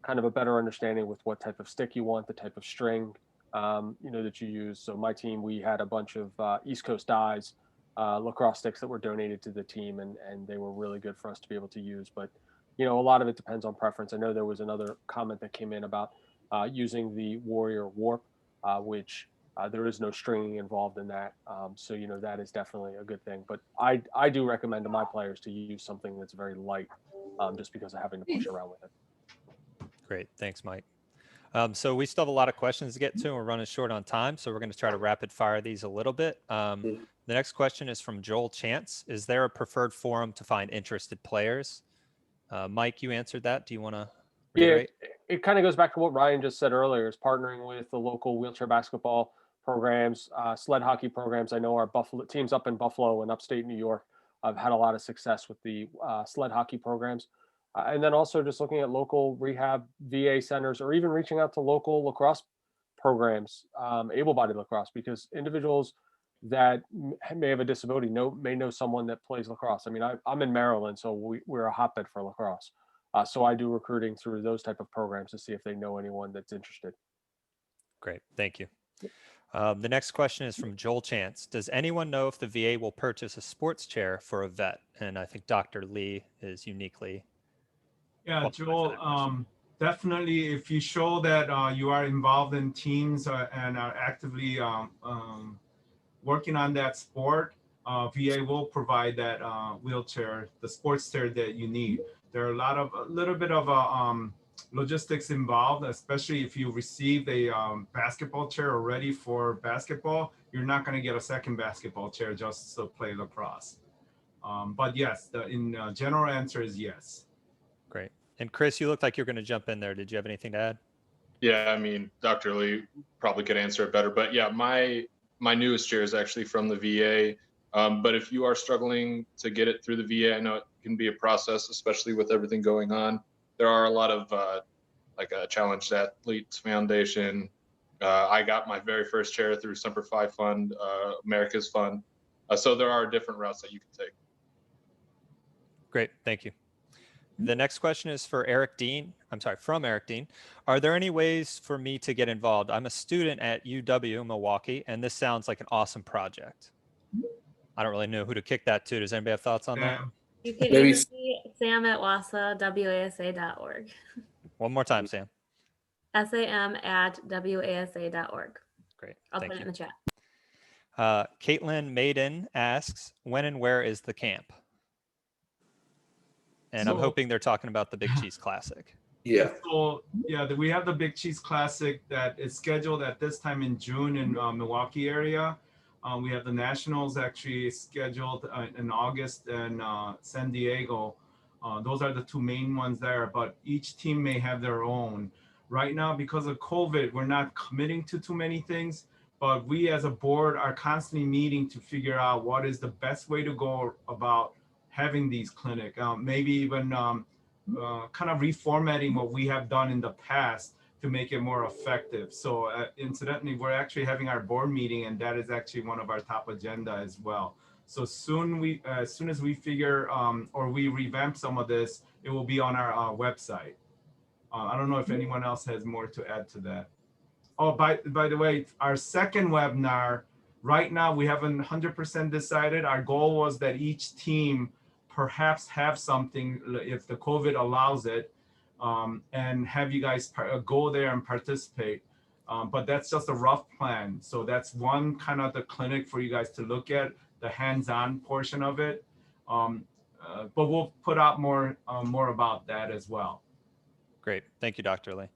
kind of a better understanding with what type of stick you want, the type of string, that you use. So my team, we had a bunch of East Coast Dyes lacrosse sticks that were donated to the team, and they were really good for us to be able to use. But, a lot of it depends on preference. I know there was another comment that came in about using the Warrior Warp, which there is no stringing involved in that. So, that is definitely a good thing. But I do recommend to my players to use something that's very light just because of having to push around with it. Great. Thanks, Mike. So we still have a lot of questions to get to, and we're running short on time. So we're going to try to rapid fire these a little bit. The next question is from Joel Chance. Is there a preferred forum to find interested players? Mike, you answered that. Do you want to reiterate? Yeah, it kind of goes back to what Ryan just said earlier, is partnering with the local wheelchair basketball programs, sled hockey programs. I know our Buffalo teams up in Buffalo and upstate New York have had a lot of success with the sled hockey programs. And then also just looking at local rehab VA centers, or even reaching out to local lacrosse programs, able-bodied lacrosse, because individuals that may have a disability may know someone that plays lacrosse. I mean, I'm in Maryland, so we're a hotbed for lacrosse. So I do recruiting through those type of programs to see if they know anyone that's interested. Great, thank you. The next question is from Joel Chance. Does anyone know if the VA will purchase a sports chair for a vet? And I think Dr. Lee is uniquely. Yeah, Joel, definitely if you show that you are involved in teams and are actively working on that sport, VA will provide that wheelchair, the sports chair that you need. There are a little bit of logistics involved, especially if you receive a basketball chair already for basketball. You're not going to get a second basketball chair just to play lacrosse. But yes, the general answer is yes. Great. And Chris, you looked like you're going to jump in there. Did you have anything to add? Yeah, I mean, Dr. Lee probably could answer it better, but yeah, my newest chair is actually from the VA. But if you are struggling to get it through the VA, I know it can be a process, especially with everything going on. There are a lot of like a Challenged Athletes Foundation. I got my very first chair through Semper Fi Fund, America's Fund. So there are different routes that you can take. Great, thank you. The next question is for Eric Dean. I'm sorry, from Eric Dean. Are there any ways for me to get involved? I'm a student at UW Milwaukee, and this sounds like an awesome project. I don't really know who to kick that to. Does anybody have thoughts on that? You can email me, Sam at wasa.wasa.org. One more time, Sam. sam@wasa.org. Great. I'll Thank put it you. in the chat. Caitlin Maiden asks, when and where is the camp? And I'm hoping they're talking about the Big Cheese Classic. Yeah. So yeah, we have the Big Cheese Classic that is scheduled at this time in June in Milwaukee area. We have the Nationals actually scheduled in August in San Diego. Those are the two main ones there, but each team may have their own. Right now, because of COVID, we're not committing to too many things, but we as a board are constantly meeting to figure out what is the best way to go about having these clinic. Maybe even kind of reformatting what we have done in the past to make it more effective. So incidentally, we're actually having our board meeting, and that is actually one of our top agenda as well. So as soon as we figure or we revamp some of this, it will be on our website. I don't know if anyone else has more to add to that. Oh, by the way, our second webinar, right now we haven't 100% decided. Our goal was that each team perhaps have something if the COVID allows it, and have you guys go there and participate. But that's just a rough plan. So that's one kind of the clinic for you guys to look at, the hands-on portion of it. But we'll put out more about that as well. Great. Thank you, Dr. Lee.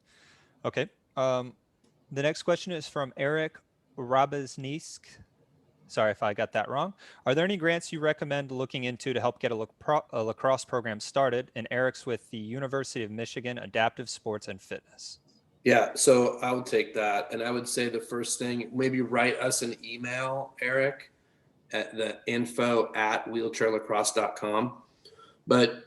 Okay. The next question is from Eric Rabaznisk. Sorry if I got that wrong. Are there any grants you recommend looking into to help get a lacrosse program started? And Eric's with the University of Michigan Adaptive Sports and Fitness. Yeah, so I would take that. And I would say the first thing, maybe write us an email, Eric, at the info@wheelchairlacrosse.com. But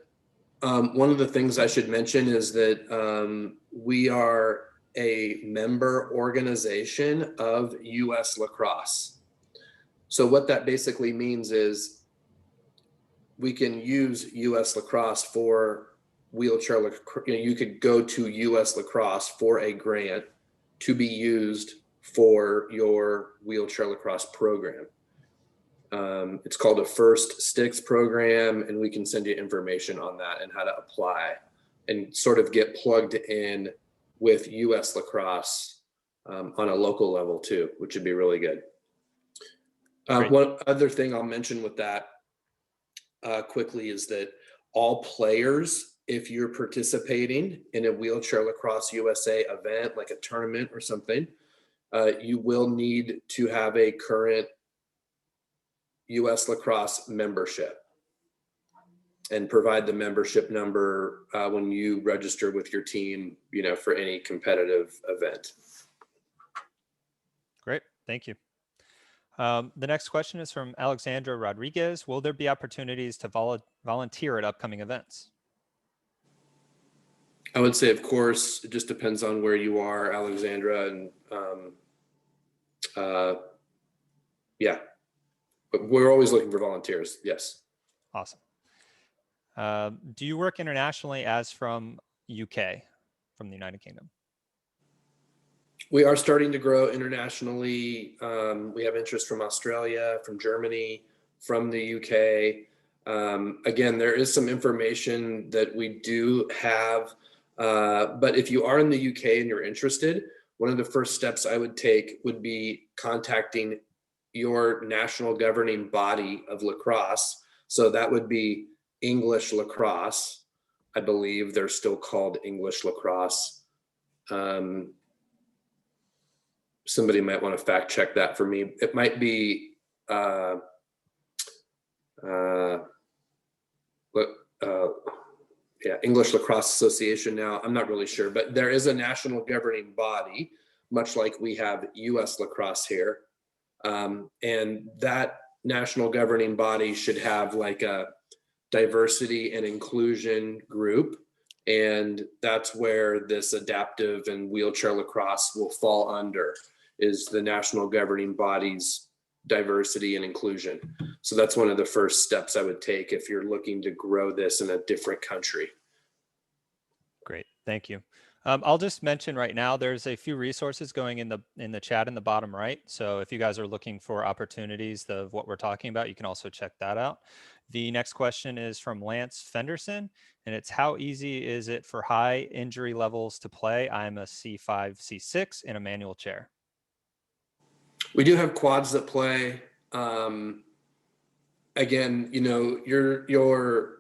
one of the things I should mention is that we are a member organization of US Lacrosse. So what that basically means is we can use US Lacrosse for wheelchair lacrosse. You could go to US Lacrosse for a grant to be used for your wheelchair lacrosse program. It's called a First Sticks program, and we can send you information on that and how to apply and sort of get plugged in with US Lacrosse on a local level too, which would be really good. One other thing I'll mention with that quickly is that all players, if you're participating in a Wheelchair Lacrosse USA event, like a tournament or something, you will need to have a current US Lacrosse membership and provide the membership number when you register with your team, for any competitive event. Great, thank you. The next question is from Alexandra Rodriguez. Will there be opportunities to volunteer at upcoming events? I would say, of course, it just depends on where you are, Alexandra, and yeah, but we're always looking for volunteers. Yes. Awesome. Do you work internationally as from UK, from the United Kingdom? We are starting to grow internationally. We have interest from Australia, from Germany, from the UK. Again, there is some information that we do have, but if you are in the UK and you're interested, one of the first steps I would take would be contacting your national governing body of lacrosse. So that would be English Lacrosse. I believe they're still called English Lacrosse. Somebody might want to fact check that for me. It might be English Lacrosse Association now. I'm not really sure, but there is a national governing body, much like we have US Lacrosse here. And that national governing body should have like a diversity and inclusion group. And that's where this adaptive and wheelchair lacrosse will fall under, is the national governing body's diversity and inclusion. So that's one of the first steps I would take if you're looking to grow this in a different country. Great, thank you. I'll just mention right now, there's a few resources going in the chat in the bottom right. So if you guys are looking for opportunities of what we're talking about, you can also check that out. The next question is from Lance Fenderson, and it's, how easy is it for high injury levels to play? I'm a C5, C6 in a manual chair. We do have quads that play. Again, your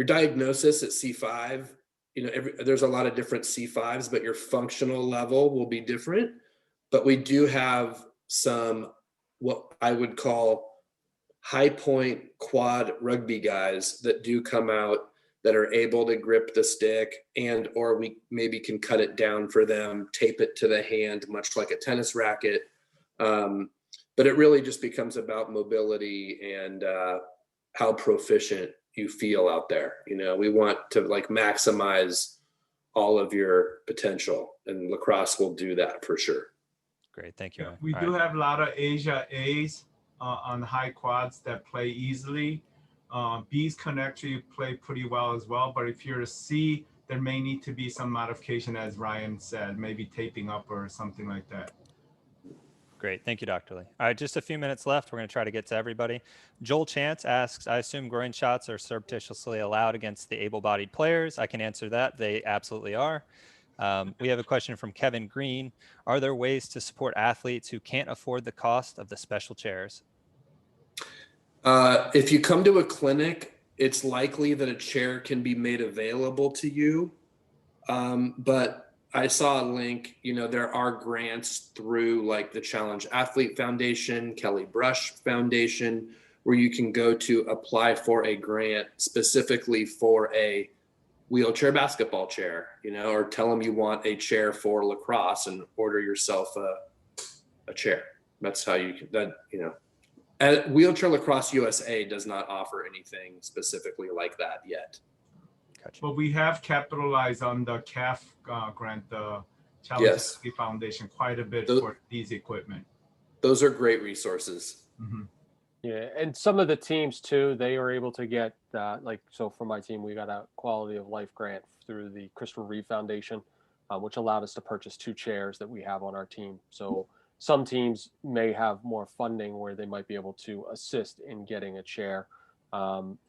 diagnosis at C5, there's a lot of different C5s, but your functional level will be different. But we do have some, what I would call high point quad rugby guys that do come out that are able to grip the stick, and or we maybe can cut it down for them, tape it to the hand, much like a tennis racket. But it really just becomes about mobility and how proficient you feel out there. You know, we want to like maximize all of your potential, and lacrosse will do that for sure. Great, thank you. We do have a lot of Asia A's on high quads that play easily. B's can actually play pretty well as well, but if you're a C, there may need to be some modification, as Ryan said, maybe taping up or something like that. Great, thank you, Dr. Lee. All right, just a few minutes left. We're going to try to get to everybody. Joel Chance asks, I assume groin shots are surreptitiously allowed against the able-bodied players. I can answer that. They absolutely are. We have a question from Kevin Green. Are there ways to support athletes who can't afford the cost of the special chairs? If you come to a clinic, it's likely that a chair can be made available to you. But I saw a link, you know, there are grants through like the Challenge Athlete Foundation, Kelly Brush Foundation, where you can go to apply for a grant specifically for a wheelchair basketball chair, you know, or tell them you want a chair for lacrosse and order yourself a chair. That's how you can, that, you know, Wheelchair Lacrosse USA does not offer anything specifically like that yet. Gotcha. But we have capitalized on the CAF grant, the Challenge Yes. Athlete Foundation, quite a bit Those- for these equipment. Those are great resources. Mm-hmm. Yeah, and some of the teams too, they are able to get like, so for my team, we got a quality of life grant through the Crystal Reeve Foundation, which allowed us to purchase 2 chairs that we have on our team. So some teams may have more funding where they might be able to assist in getting a chair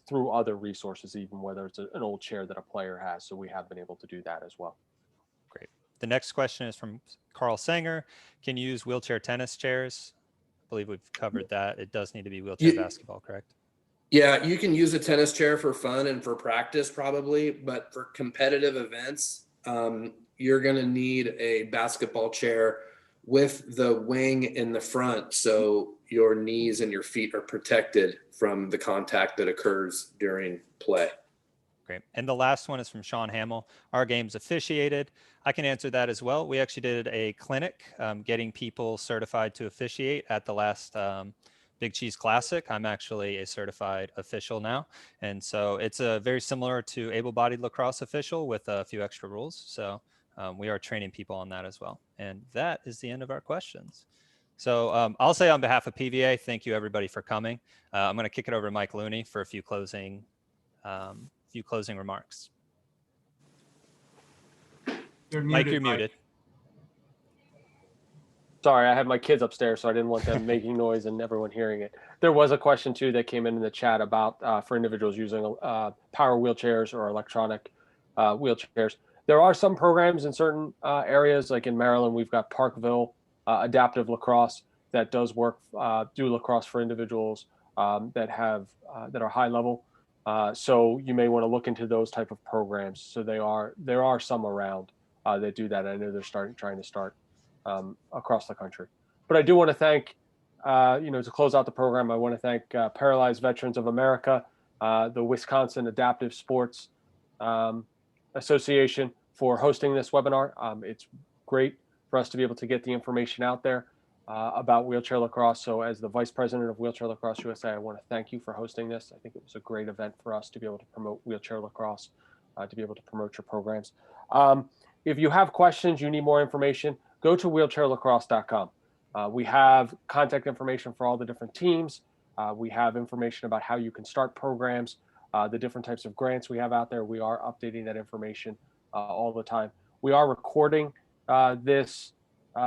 through other resources, even whether it's an old chair that a player has. So we have been able to do that as well. Great. The next question is from Carl Sanger. Can you use wheelchair tennis chairs? I believe we've covered that. It does need to be wheelchair basketball, correct? Yeah, you can use a tennis chair for fun and for practice probably, but for competitive events, you're going to need a basketball chair with the wing in the front, so your knees and your feet are protected from the contact that occurs during play. Great. And the last one is from Sean Hamill. Our game's officiated. I can answer that as well. We actually did a clinic getting people certified to officiate at the last Big Cheese Classic. I'm actually a certified official now. And so it's very similar to able-bodied lacrosse official with a few extra rules. So we are training people on that as well. And that is the end of our questions. So I'll say on behalf of PVA, thank you everybody for coming. I'm going to kick it over to Mike Looney for a few closing remarks. You're Mike, muted, you're muted. Sorry, I had my kids upstairs, so I didn't want them making noise and everyone hearing it. There was a question too that came in the chat about for individuals using power wheelchairs or electronic wheelchairs. There are some programs in certain areas, like in Maryland, we've got Parkville Adaptive Lacrosse that does work, do lacrosse for individuals that are high level. So you may want to look into those type of programs. So there are some around that do that. I know they're trying to start across the country. But I do want to thank, to close out the program, I want to thank Paralyzed Veterans of America, the Wisconsin Adaptive Sports Association for hosting this webinar. It's great for us to be able to get the information out there about wheelchair lacrosse. So as the Vice President of Wheelchair Lacrosse USA, I want to thank you for hosting this. I think it was a great event for us to be able to promote wheelchair lacrosse, to be able to promote your programs. If you have questions, you need more information, go to wheelchairlacrosse.com. We have contact information for all the different teams. We have information about how you can start programs, the different types of grants we have out there. We are updating that information all the time. We are recording this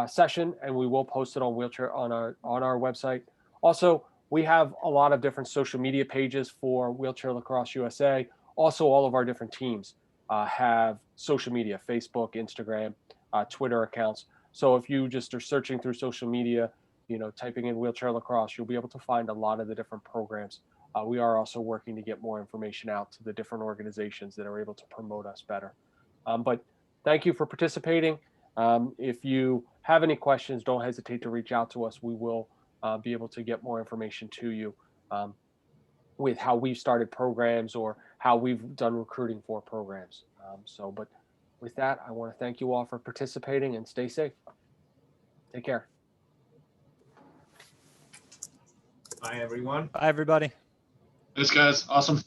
session, and we will post it on our website. Also, we have a lot of different social media pages for Wheelchair Lacrosse USA. Also, all of our different teams have social media: Facebook, Instagram, Twitter accounts. So if you just are searching through social media, typing in Wheelchair Lacrosse, you'll be able to find a lot of the different programs. We are also working to get more information out to the different organizations that are able to promote us better. But thank you for participating. If you have any questions, don't hesitate to reach out to us. We will be able to get more information to you with how we've started programs or how we've done recruiting for programs. But with that, I want to thank you all for participating and stay safe. Take care. Bye, everyone. Bye, everybody. Thanks, guys. Awesome.